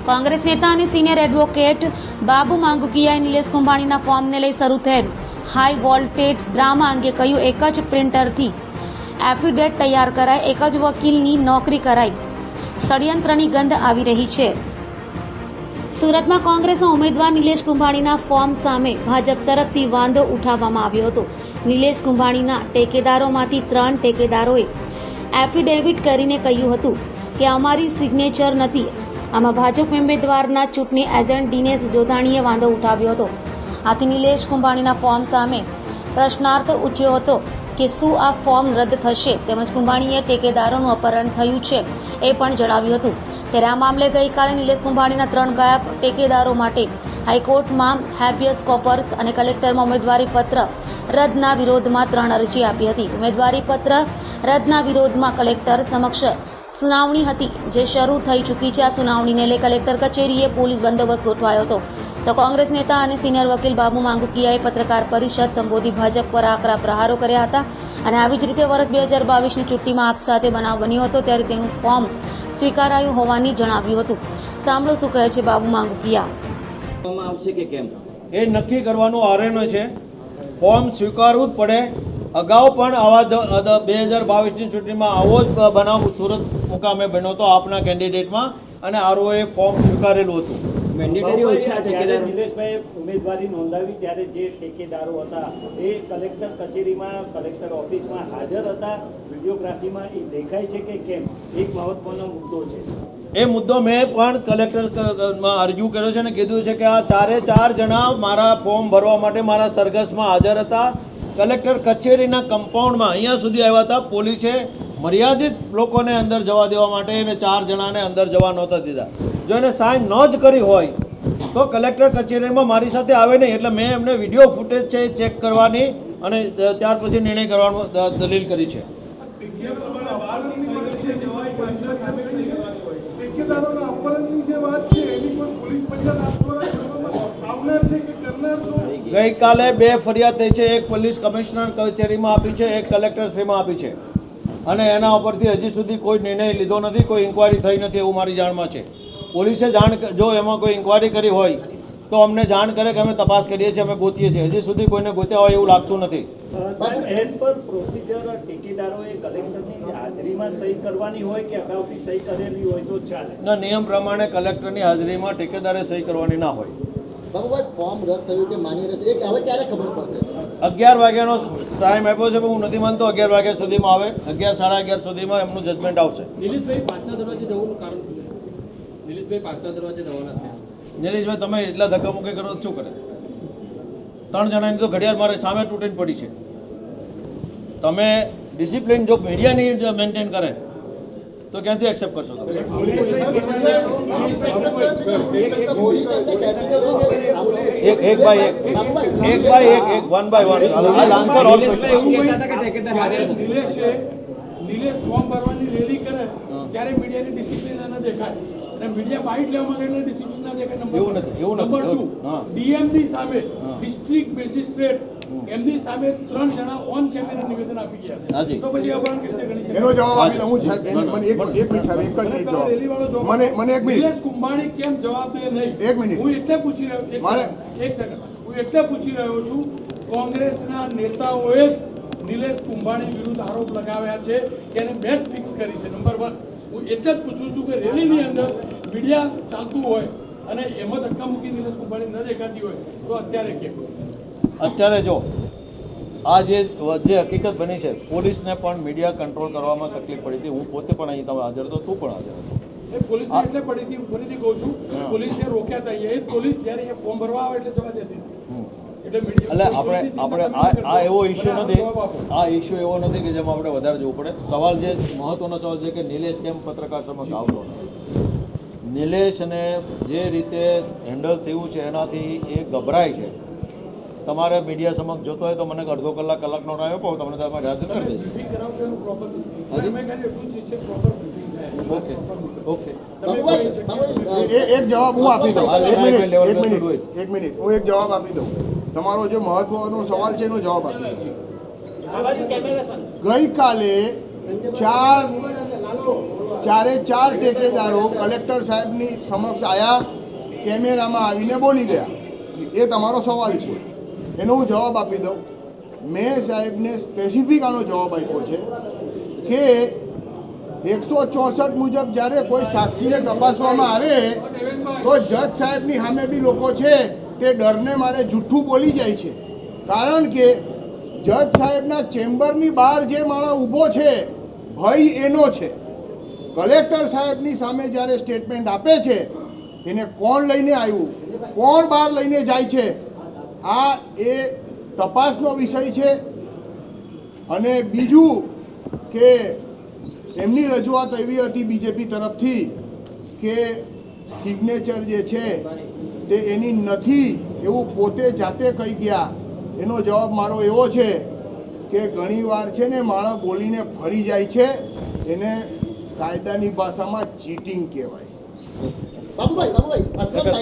કોંગ્રેસ નેતા અને senior advocate Babu માંગુકિયાએ Nilesh કુંભાણીના ફોર્મને લઈ શરૂ થયેલ હાઈ વોલ્ટેજ ડ્રામા અંગે કહ્યું, એક જ પ્રિન્ટરથી એફિડેવિટ તૈયાર કરાય, એક જ વકીલની નોકરી કરાય, ષડયંત્રની ગંધ આવી રહી છે. સુરતમાં કોંગ્રેસના ઉમેદવાર નિલેશ કુંભાણીના ફોર્મ સામે ભાજપ તરફથી વાંધો ઉઠાવવામાં આવ્યો હતો. નિલેશ કુંભાણીના ટેકેદારોમાંથી 3 ટેકેદારોએ એફિડેવિટ કરીને કહ્યું હતું કે અમારી સિગ્નેચર નથી. આમાં ભાજપ ઉમેદવારના ચૂંટણી એજન્ટ દિનેશ જોધાણીએ વાંધો ઉઠાવ્યો હતો. આથી નિલેશ કુંભાણીના ફોર્મ સામે પ્રશ્નાર્થ ઉઠ્યો હતો કે શું આ ફોર્મ રદ થશે, તેમજ કુંભાણીએ ટેકેદારોનું અપહરણ થયું છે એ પણ જણાવ્યું હતું. ત્યારે આ મામલે ગઈકાલે નિલેશ કુંભાણીના 3 ગાયબ ટેકેદારો માટે હાઈકોર્ટમાં હેબિયસ કોર્પસ અને કલેક્ટરમાં ઉમેદવારી પત્ર રદના વિરોધમાં 3 અરજી આપી હતી. ઉમેદવારી પત્ર રદના વિરોધમાં કલેક્ટર સમક્ષ સુનાવણી હતી, જે શરૂ થઈ ચૂકી છે. આ સુનાવણીને લઈ કલેક્ટર કચેરીએ પોલીસ બંદોબસ્ત ગોઠવાયો હતો. તો કોંગ્રેસ નેતા અને સિનિયર વકીલ બાબુ માંગુકિયાએ પત્રકાર પરિષદ સંબોધી ભાજપ પર આકરા પ્રહારો કર્યા હતા. અને આવી જ રીતે વર્ષ 2022ની ચૂંટણીમાં આપ સાથે બનાવ બન્યો હતો, ત્યારે તેનું ફોર્મ સ્વીકારાયું હોવાની જણાવ્યું હતું. સાંભળો શું કહે છે બાબુ માંગુકિયા. આવશે કે કેમ એ નક્કી કરવાનું આરેનો છે. ફોર્મ સ્વીકારવું જ પડે. અગાઉ પણ આવા 2022ની ચૂંટણીમાં આવો જ બનાવ સુરત મુકામે બન્યો હતો આપના કેન્ડિડેટમાં, અને આરઓએ ફોર્મ સ્વીકારેલું હતું. મેન્ડેટરી હોય છે આ ઠેકેદાર. નિલેશભાઈ ઉમેદવારી નોંધાવી ત્યારે જે ઠેકેદારો હતા એ કલેક્ટર કચેરીમાં, કલેક્ટર ઓફિસમાં હાજર હતા. વિડીયોગ્રાફીમાં એ દેખાય છે કે કેમ? એક મહત્વનો મુદ્દો છે. એ મુદ્દો મેં પણ કલેક્ટરમાં અરજી કર્યો છે અને કીધું છે કે આ 4 જણા મારા ફોર્મ ભરવા માટે મારા સરઘસમાં હાજર હતા. કલેક્ટર કચેરીના કમ્પાઉન્ડમાં અહીંયા સુધી આવ્યા હતા. પોલીસે મર્યાદિત લોકોને અંદર જવા દેવા માટે એને 4 જણાને અંદર જવા નહોતા દીધા. જો એને સાઇન ન જ કરી હોય તો કલેક્ટર કચેરીમાં મારી સાથે આવે નહીં. એટલે મેં એમને વિડીયો ફૂટેજ છે એ ચેક કરવાની અને ત્યાર પછી નિર્ણય કરવાનો દલીલ કરી છે. ગઈકાલે 2 ફરિયાદ થઈ છે. એક પોલીસ કમિશનર કચેરીમાં આપી છે, એક કલેક્ટરશ્રીમાં આપી છે, અને એના ઉપરથી હજી સુધી કોઈ નિર્ણય લીધો નથી, કોઈ ઇન્કવાયરી થઈ નથી એવું મારી જાણમાં છે. પોલીસે જો એમાં કોઈ ઇન્કવાયરી કરી હોય તો અમને જાણ કરે કે અમે તપાસ કરીએ છીએ, અમે ગોતીએ છીએ. હજી સુધી કોઈને ગોત્યા હોય એવું લાગતું નથી. એન્ડ પર પ્રોસિજર ટેકેદારોએ કલેક્ટરની હાજરીમાં સહી કરવાની હોય કે અગાઉથી સહી કરેલી હોય તો ચાલે? ના, નિયમ પ્રમાણે કલેક્ટરની હાજરીમાં ઠેકેદારે સહી કરવાની ના હોય. બાબુભાઈ, ફોર્મ રદ થયું કે માન્ય રહેશે એ હવે ક્યારે ખબર પડશે? 11 વાગ્યાનો ટાઈમ આપ્યો છે, પણ હું નથી માનતો 11 વાગ્યા સુધીમાં આવે. 11, સાડા 11 સુધીમાં એમનું જજમેન્ટ આવશે. નિલેશભાઈ પાછલા દરવાજે જવાનું કારણ શું છે? નિલેશભાઈ પાછલા દરવાજે જવાના થયા. નિલેશભાઈ, તમે એટલા ધક્કામુક્કી કરો તો શું કરે? 3 જણાની તો ઘડિયાળ મારે સામે તૂટીને પડી છે. તમે ડિસિપ્લિન જો મીડિયાની મેન્ટેન કરે તો ક્યાંથી એક્સેપ્ટ કરશો તમે? એક બાય એક, one by one. Nilesh form ભરવાની રેલી કરે ત્યારે મીડિયાની ડિસિપ્લિન ન દેખાય અને મીડિયા બાઇટ લેવા માંગે ડિસિપ્લિન ના દેખાય. એવું નથી. ડીએમની સામે ડિસ્ટ્રિક્ટ મેજિસ્ટ્રેટ એમની સામે 3 જણા ઓન કેમેરા નિવેદન આપી ગયા છે. તો પછી અપહરણ કેવી રીતે ગણી શકાય? એનો જવાબ આપી દઉં છું. મને એક મિનિટ સાહેબ, એક જ મિનિટ જવાબ. મને એક મિનિટ. નિલેશ કુંભાણી કેમ જવાબ દે નહીં? એક મિનિટ. હું એટલે પૂછી રહ્યો એક સેકન્ડ હું એટલે પૂછી રહ્યો છું. કોંગ્રેસના નેતાઓએ જ નિલેશ કુંભાણી વિરુદ્ધ આરોપ લગાવ્યા છે કે એને મેચ ફિક્સ કરી છે. નંબર 1 હું એટલે જ પૂછું છું કે રેલીની અંદર મીડિયા ચાલતું હોય અને એમાં ધક્કા મૂકી નિલેશ કુંભાણી ન દેખાતી હોય તો અત્યારે કેમ? અત્યારે જો આ જે હકીકત બની છે, પોલીસને પણ મીડિયા કંટ્રોલ કરવામાં તકલીફ પડી હતી. હું પોતે પણ અહીં તમે હાજર હતો, તું પણ હાજર હતો. એ પોલીસને એટલે પડી હતી, ફરીથી કહું છું, પોલીસને રોક્યા હતા. એ પોલીસ જ્યારે એ ફોર્મ ભરવા આવે એટલે જવા દેતી હતી. એટલે આપણે આ એવો ઇસ્યુ નથી, આ ઇસ્યુ એવો નથી કે જેમાં આપણે વધારે જોવું પડે. સવાલ જે મહત્વનો સવાલ છે કે નિલેશ કેમ પત્રકાર સમક્ષ આવતો નથી. નિલેશને જે રીતે હેન્ડલ થયું છે એનાથી એ ગભરાય છે. તમારે મીડિયા સમક્ષ જોતો હોય તો મને અડધો કલાકનો ટાઈમ આપો, તમને તમે હાજર કરી દઈશ. ઓકે. એક જવાબ હું આપી દઉં. એક મિનિટ હું એક જવાબ આપી દઉં. તમારો જે મહત્વનો સવાલ છે એનો જવાબ આપી દઉં. ગઈકાલે 4 ચારે ચાર ટેકેદારો કલેક્ટર સાહેબની સમક્ષ આવ્યા, કેમેરામાં આવીને બોલી ગયા. એ તમારો સવાલ છે, એનો હું જવાબ આપી દઉં. મેં સાહેબને સ્પેસિફિક આનો જવાબ આપ્યો છે કે 164 મુજબ જ્યારે કોઈ સાક્ષીને તપાસવામાં આવે તો જજ સાહેબની સામે બી લોકો છે તે ડરને મારે જૂઠું બોલી જાય છે. કારણ કે જજ સાહેબના ચેમ્બરની બહાર જે માણસ ઊભો છે ભય એનો છે. કલેક્ટર સાહેબની સામે જ્યારે સ્ટેટમેન્ટ આપે છે એને કોણ લઈને આવ્યું, કોણ બહાર લઈને જાય છે, આ એ તપાસનો વિષય છે. અને બીજું કે એમની રજૂઆત એવી હતી બીજેપી તરફથી કે સિગ્નેચર જે છે તે એની નથી એવું પોતે જાતે કહી ગયા. એનો જવાબ મારો એવો છે કે ઘણીવાર છે ને માણસ બોલીને ફરી જાય છે, એને કાયદાની ભાષામાં ચીટિંગ કહેવાય. બાબુભાઈ અસલમ સાહેબ